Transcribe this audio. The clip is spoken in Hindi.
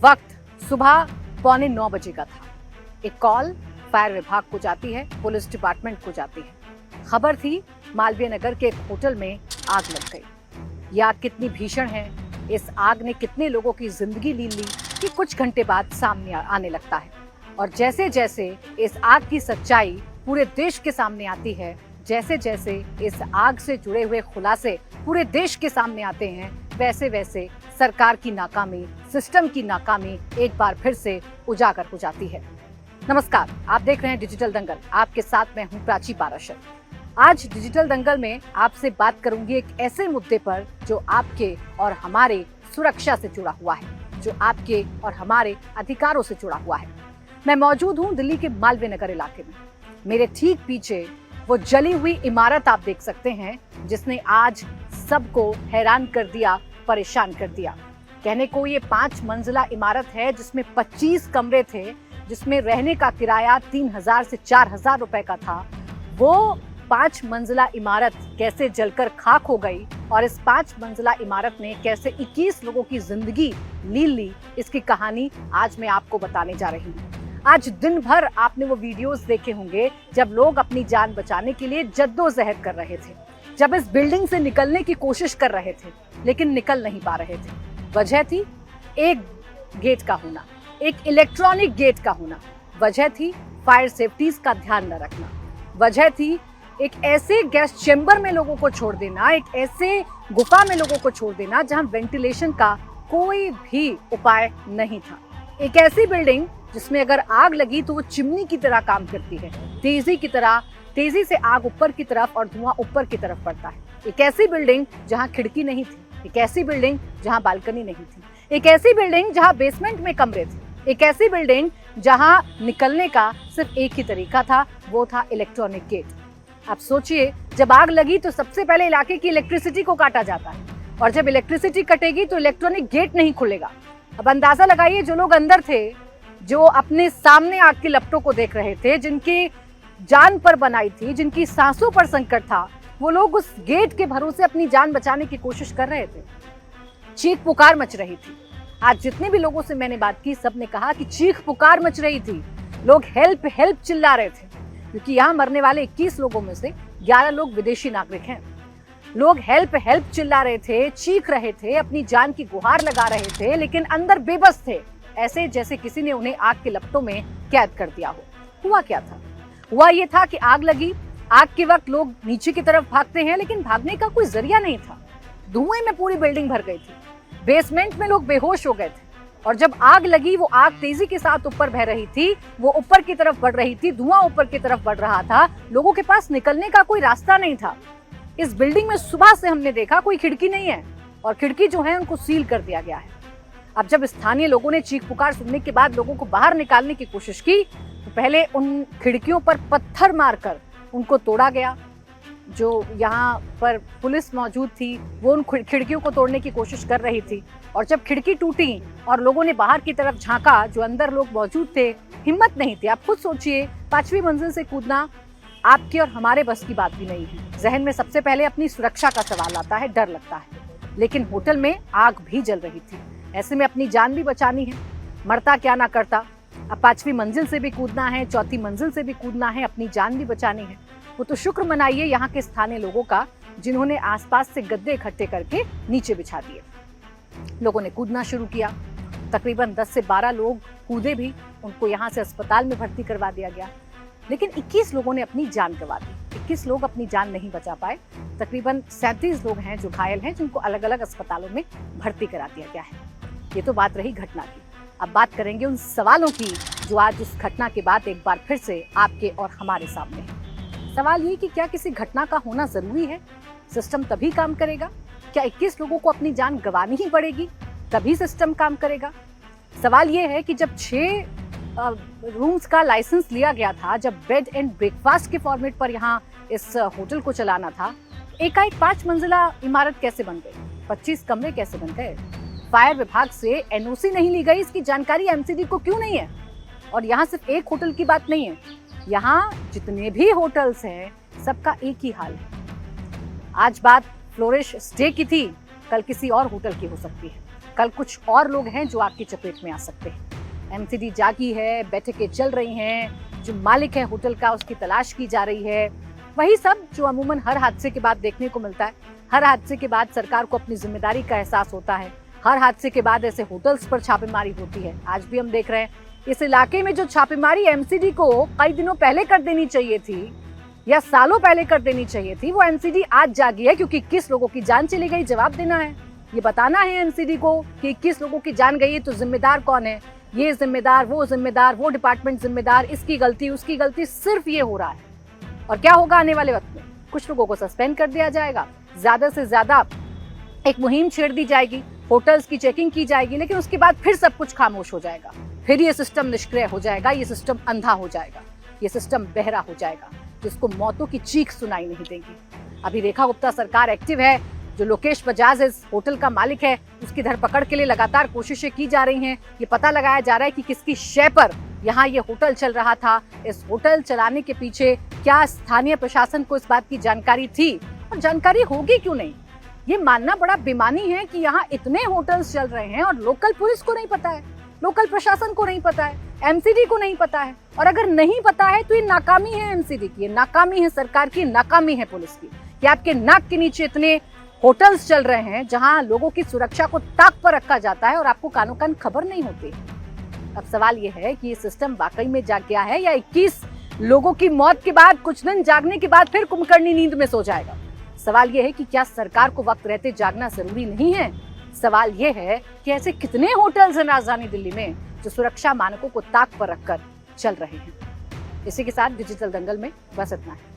वक्त सुबह 8:45 बजे का था। एक कॉल फायर विभाग को जाती है, पुलिस डिपार्टमेंट को जाती है। खबर थी मालवीय नगर के एक होटल में आग लग गई। ये आग कितनी भीषण है, इस आग ने कितने लोगों की जिंदगी ली कि कुछ घंटे बाद सामने आने लगता है। और जैसे जैसे इस आग की सच्चाई पूरे देश के सामने आती है, जैसे जैसे इस आग से जुड़े हुए खुलासे पूरे देश के सामने आते हैं, वैसे वैसे सरकार की नाकामी, सिस्टम की नाकामी एक बार फिर से उजागर हो जाती है। नमस्कार, आप देख रहे हैं डिजिटल दंगल। आपके साथ मैं हूं प्राची पाराशर। आज डिजिटल दंगल में आपसे बात करूंगी एक ऐसे मुद्दे पर जो आपके और हमारे सुरक्षा से जुड़ा हुआ है, जो आपके और हमारे अधिकारों से जुड़ा हुआ है। मैं मौजूद हूं दिल्ली के मालवीय नगर इलाके में। मेरे ठीक पीछे वो जली हुई इमारत आप देख सकते हैं, जिसने आज सबको हैरान कर दिया, परेशान कर दिया। कहने को ये 5 मंजिला इमारत है, जिसमें 25 कमरे थे, जिसमें रहने का किराया 3,000 से 4,000 रुपए का था। वो 5 मंजिला इमारत कैसे जलकर खाक हो गई और इस 5 मंजिला इमारत ने कैसे 21 लोगों की जिंदगी ली, इसकी कहानी आज मैं आपको बताने जा रही हूँ। आज दिन भर आपने वो वीडियोस देखे होंगे जब लोग अपनी जान बचाने के लिए जद्दोजहद कर रहे थे, जब इस बिल्डिंग से निकलने की कोशिश कर रहे थे, लेकिन निकल नहीं पा रहे थे। वजह थी एक गेट का होना, एक इलेक्ट्रॉनिक गेट का होना। वजह थी फायर सेफ्टीज का ध्यान न रखना। वजह थी एक ऐसे गैस चेंबर में लोगों को छोड़ देना, एक ऐसे गुफा में लोगों को छोड़ देना जहां वेंटिलेशन का कोई भी उपाय नहीं था। एक ऐसी बिल्डिंग जिसमें अगर आग लगी तो वो चिमनी की तरह काम करती है, तेजी से आग ऊपर की तरफ और धुआं ऊपर की तरफ पड़ता है। एक ऐसी बिल्डिंग जहां खिड़की नहीं थी, एक ऐसी बिल्डिंग जहां बालकनी नहीं थी, एक ऐसी बिल्डिंग जहां बेसमेंट में कमरे थे, एक ऐसी बिल्डिंग जहां निकलने का सिर्फ एक ही तरीका था, वो था इलेक्ट्रॉनिक गेट। आप सोचिए, जब आग लगी तो सबसे पहले इलाके की इलेक्ट्रिसिटी को काटा जाता है, और जब इलेक्ट्रिसिटी कटेगी तो इलेक्ट्रॉनिक गेट नहीं खुलेगा। अब अंदाजा लगाइए, जो लोग अंदर थे, जो अपने सामने आग की लपटों को देख रहे थे, जिनकी जान पर बनाई थी, जिनकी सांसों पर संकट था, वो लोग उस गेट के भरोसे अपनी जान बचाने की कोशिश कर रहे थे। चीख पुकार मच रही थी। आज जितने भी लोगों से मैंने बात की, सबने कहा कि चीख पुकार मच रही थी। लोग हेल्प हेल्प चिल्ला रहे थे, क्योंकि यहाँ मरने वाले 21 लोगों में से 11 लोग विदेशी नागरिक हैं। लोग हेल्प हेल्प चिल्ला रहे थे, चीख रहे थे, अपनी जान की गुहार लगा रहे थे, लेकिन अंदर बेबस थे, ऐसे जैसे किसी ने उन्हें आग के लपटों में कैद कर दिया हो। हुआ क्या था? हुआ ये था कि आग लगी। आग के वक्त लोग नीचे की तरफ भागते हैं, लेकिन भागने का कोई जरिया नहीं था। धुएं में पूरी बिल्डिंग भर गई थी। बेसमेंट में लोग बेहोश हो गए थे, और जब आग लगी, वो आग तेजी के साथ ऊपर बह रही थी, वो ऊपर की तरफ बढ़ रही थी, धुआं ऊपर की तरफ बढ़ रहा था। लोगों के पास निकलने का कोई रास्ता नहीं था। इस बिल्डिंग में सुबह से हमने देखा कोई खिड़की नहीं है, और खिड़की जो है उनको सील कर दिया गया है। अब जब स्थानीय लोगों ने चीख पुकार सुनने के बाद लोगों को बाहर निकालने की कोशिश की, तो पहले उन खिड़कियों पर पत्थर मारकर उनको तोड़ा गया। जो यहाँ पर पुलिस मौजूद थी, वो उन खिड़कियों को तोड़ने की कोशिश कर रही थी, और जब खिड़की टूटी और लोगों ने बाहर की तरफ झांका, जो अंदर लोग मौजूद थे, हिम्मत नहीं थी। आप खुद सोचिए, 5वीं मंजिल से कूदना आपकी और हमारे बस की बात भी नहीं है। जहन में सबसे पहले अपनी सुरक्षा का सवाल आता है, डर लगता है। लेकिन होटल में आग भी जल रही थी, ऐसे में अपनी जान भी बचानी है, मरता क्या ना करता। अब 5वीं मंजिल से भी कूदना है, 4थी मंजिल से भी कूदना है, अपनी जान भी बचानी है। वो तो शुक्र मनाइए यहाँ के स्थानीय लोगों का, जिन्होंने आसपास से गद्दे इकट्ठे करके नीचे बिछा दिए। लोगों ने कूदना शुरू किया। तकरीबन 10 से 12 लोग कूदे भी, उनको यहाँ से अस्पताल में भर्ती करवा दिया गया। लेकिन 21 लोगों ने अपनी जान गंवा दी। 21 लोग अपनी जान नहीं बचा पाए। तकरीबन 37 लोग हैं जो घायल हैं, जिनको अलग अलग अस्पतालों में भर्ती करा दिया गया है। ये तो बात रही घटना की। अब बात करेंगे उन सवालों की जो आज उस घटना के बाद एक बार फिर से आपके और हमारे सामने है। सवाल ये कि क्या किसी घटना का होना जरूरी है? सिस्टम तभी काम करेगा? क्या 21 लोगों को अपनी जान गंवानी ही पड़ेगी तभी सिस्टम काम करेगा? सवाल ये है कि जब 6 रूम्स का लाइसेंस लिया गया था, जब बेड एंड ब्रेकफास्ट के फॉर्मेट पर यहाँ इस होटल को चलाना था, एकाएक 5 मंजिला इमारत कैसे बन गई? 25 कमरे कैसे बन गए? फायर विभाग से एनओसी नहीं ली गई, इसकी जानकारी एमसीडी को क्यों नहीं है? और यहाँ सिर्फ एक होटल की बात नहीं है, यहाँ जितने भी होटल्स हैं सबका एक ही हाल है। आज बात फ्लोरिश स्टे की थी, कल किसी और होटल की हो सकती है। कल कुछ और लोग हैं जो आग की चपेट में आ सकते हैं। एमसीडी जागी है, बैठकें चल रही हैं, जो मालिक है होटल का उसकी तलाश की जा रही है। वही सब जो अमूमन हर हादसे के बाद देखने को मिलता है। हर हादसे के बाद सरकार को अपनी जिम्मेदारी का एहसास होता है। हर हादसे के बाद ऐसे होटल्स पर छापेमारी होती है। आज भी हम देख रहे हैं इस इलाके में जो छापेमारी एमसीडी को कई दिनों पहले कर देनी चाहिए थी या सालों पहले कर देनी चाहिए थी, वो एमसीडी आज जागी है क्योंकि 21 लोगों की जान चली गई। जवाब देना है, ये बताना है एमसीडी को कि 21 लोगों की जान गई है तो जिम्मेदार कौन है, ये जिम्मेदार, वो डिपार्टमेंट जिम्मेदार, इसकी गलती उसकी गलती, सिर्फ ये हो रहा है। और क्या होगा आने वाले वक्त में? कुछ लोगों को सस्पेंड कर दिया जाएगा, ज्यादा से ज्यादा एक मुहिम छेड़ दी जाएगी, होटल्स की चेकिंग की जाएगी, लेकिन उसके बाद फिर सब कुछ खामोश हो जाएगा। फिर ये सिस्टम निष्क्रिय हो जाएगा, ये सिस्टम अंधा हो जाएगा, ये सिस्टम बहरा हो जाएगा, जिसको मौतों की चीख सुनाई नहीं देगी। अभी रेखा गुप्ता सरकार एक्टिव है, जो लोकेश बजाज इस होटल का मालिक है, उसकी धरपकड़ के लिए लगातार कोशिशें की जा रही हैं। ये पता लगाया जा रहा है कि किसकी शय पर यहाँ ये होटल चल रहा था। इस होटल चलाने के पीछे क्या स्थानीय प्रशासन को इस बात की जानकारी थी, और जानकारी होगी क्यों नहीं? ये मानना बड़ा बेईमानी है कि यहाँ इतने होटल्स चल रहे हैं और लोकल पुलिस को नहीं पता है, लोकल प्रशासन को नहीं पता है, एमसीडी को नहीं पता है। और अगर नहीं पता है तो ये नाकामी है एमसीडी की, नाकामी है सरकार की, नाकामी है पुलिस की कि आपके नाक के नीचे इतने होटल्स चल रहे हैं जहां लोगों की सुरक्षा को ताक पर रखा जाता है और आपको कानो कान खबर नहीं होती। अब सवाल ये है कि ये सिस्टम वाकई में जाग गया है या 21 लोगों की मौत के बाद कुछ दिन जागने के बाद फिर कुंभकर्णी नींद में सो जाएगा? सवाल ये है कि क्या सरकार को वक्त रहते जागना जरूरी नहीं है? सवाल ये है कि ऐसे कितने होटल्स हैं राजधानी दिल्ली में जो सुरक्षा मानकों को ताक पर रखकर चल रहे हैं। इसी के साथ डिजिटल दंगल में बस इतना है।